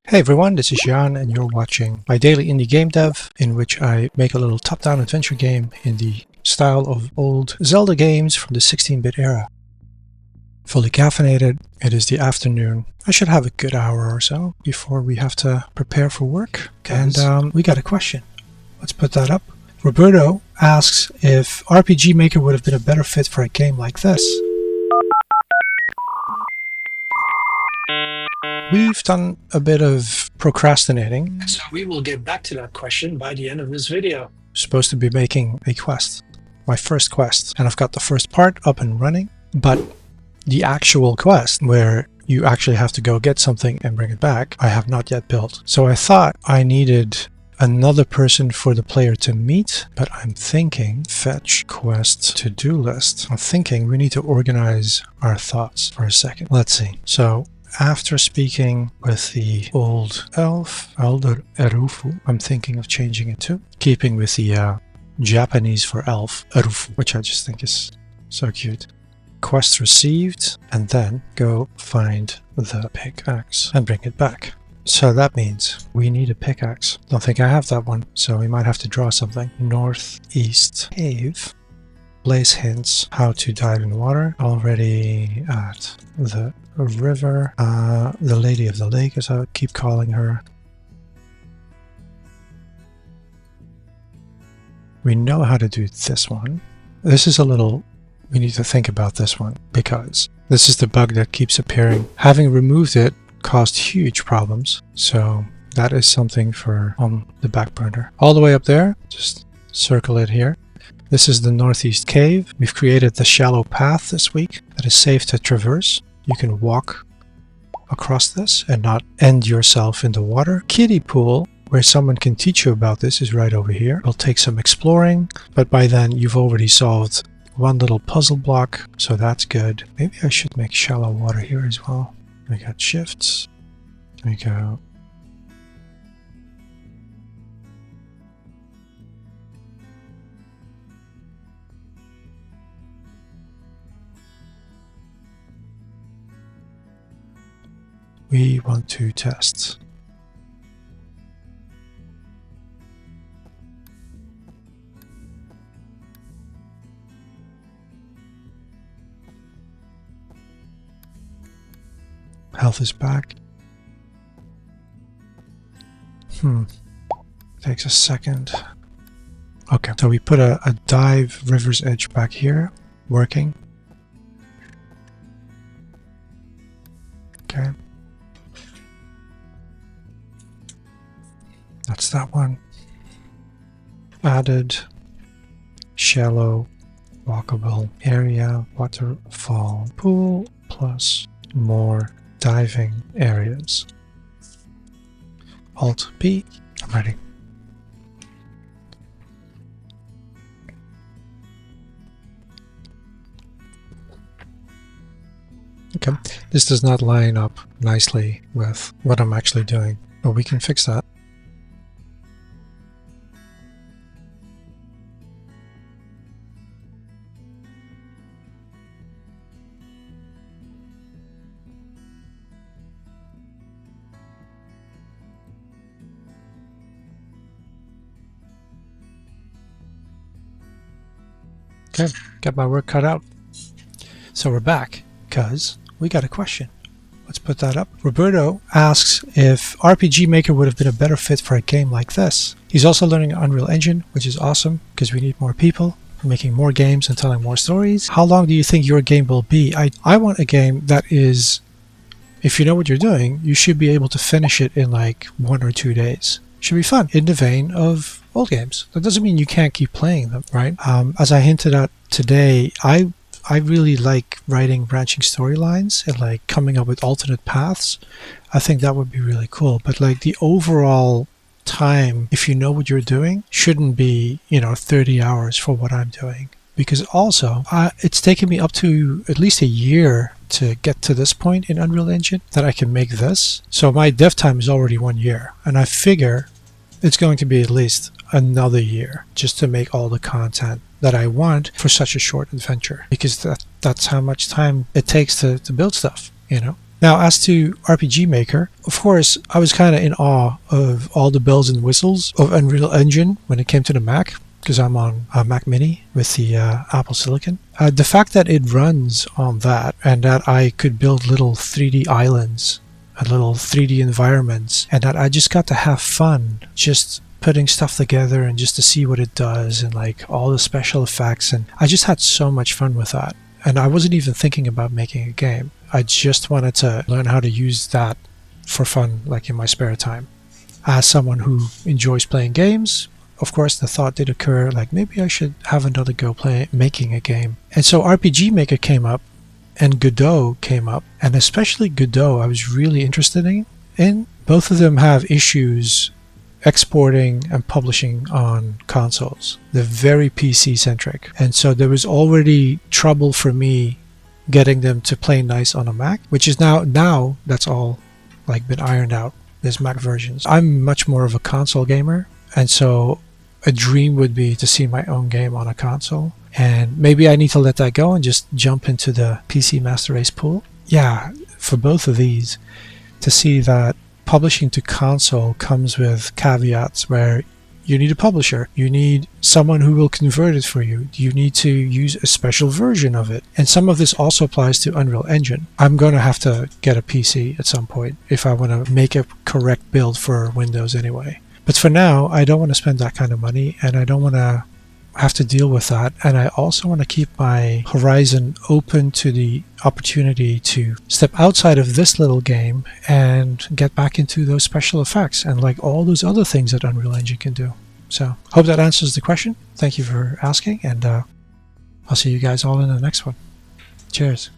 Hey everyone, this is Jan and you're watching my daily indie game dev, in which I make a little top-down adventure game in the style of old Zelda games from the 16-bit era. Fully caffeinated, it is the afternoon. I should have a good hour or so before we have to prepare for work. And we got a question. Let's put that up. Roberto asks if RPG Maker would have been a better fit for a game like this. We've done a bit of procrastinating, so we will get back to that question by the end of this video. I'm supposed to be making a quest, my first quest, and I've got the first part up and running, but the actual quest where you actually have to go get something and bring it back, I have not yet built. So I thought I needed another person for the player to meet, but I'm thinking fetch quest to-do list. I'm thinking we need to organize our thoughts for a second. Let's see. So after speaking with the old elf, Elder Erufu, I'm thinking of changing it to, keeping with the Japanese for elf, Erufu, which I just think is so cute. Quest received, and then go find the pickaxe and bring it back. So that means we need a pickaxe. Don't think I have that one, so we might have to draw something. Northeast cave. Place hints how to dive in water. Already at the river. The Lady of the Lake, as I keep calling her. We know how to do this one. This is a little... We need to think about this one, because this is the bug that keeps appearing. Having removed it caused huge problems, so that is something for on the back burner. All the way up there, just circle it here. This is the Northeast Cave. We've created the shallow path this week that is safe to traverse. You can walk across this and not end yourself in the water. Kiddie pool, where someone can teach you about this, is right over here. It'll take some exploring, but by then you've already solved one little puzzle block, so that's good. Maybe I should make shallow water here as well. We got shifts. There we go. We want to test. Health is back. Takes a second. Okay, so we put a dive river's edge back here, working. Okay. That's that one. Added shallow walkable area, waterfall, pool, plus more diving areas. Alt P. I'm ready. Okay, this does not line up nicely with what I'm actually doing, but we can fix that. Okay, got my work cut out. So we're back, because we got a question. Let's put that up. Roberto asks if RPG Maker would have been a better fit for a game like this. He's also learning Unreal Engine, which is awesome, because we need more people, making more games and telling more stories. How long do you think your game will be? I want a game that is, if you know what you're doing, you should be able to finish it in like 1 or 2 days. Should be fun, in the vein of old games. That doesn't mean you can't keep playing them, right? As I hinted at today, I really like writing branching storylines and like coming up with alternate paths. I think that would be really cool. But like the overall time, if you know what you're doing, shouldn't be, 30 hours for what I'm doing. Because also, it's taken me up to at least a year to get to this point in Unreal Engine that I can make this. So my dev time is already 1 year. And I figure it's going to be at least another year just to make all the content that I want for such a short adventure, because that's how much time it takes to build stuff, Now, as to RPG Maker, of course, I was kind of in awe of all the bells and whistles of Unreal Engine when it came to the Mac, because I'm on a Mac Mini with the Apple Silicon. The fact that it runs on that and that I could build little 3D islands and little 3D environments, and that I just got to have fun just putting stuff together and just to see what it does and like all the special effects, and I just had so much fun with that. And I wasn't even thinking about making a game. I just wanted to learn how to use that for fun, like in my spare time. As someone who enjoys playing games, of course the thought did occur, like maybe I should have another go making a game. And so RPG Maker came up and Godot came up, and especially Godot I was really interested in. Both of them have issues exporting and publishing on consoles. They're very PC centric, and so there was already trouble for me getting them to play nice on a Mac, which is now that's all like been ironed out. There's Mac versions. I'm much more of a console gamer, and so a dream would be to see my own game on a console, and maybe I need to let that go and just jump into the PC Master Race pool. Yeah, for both of these, to see that publishing to console comes with caveats where you need a publisher, you need someone who will convert it for you, you need to use a special version of it. And some of this also applies to Unreal Engine. I'm going to have to get a PC at some point if I want to make a correct build for Windows anyway. But for now, I don't want to spend that kind of money, and I don't want to have to deal with that. And I also want to keep my horizon open to the opportunity to step outside of this little game and get back into those special effects and like all those other things that Unreal Engine can do. So hope that answers the question. Thank you for asking, and I'll see you guys all in the next one. Cheers.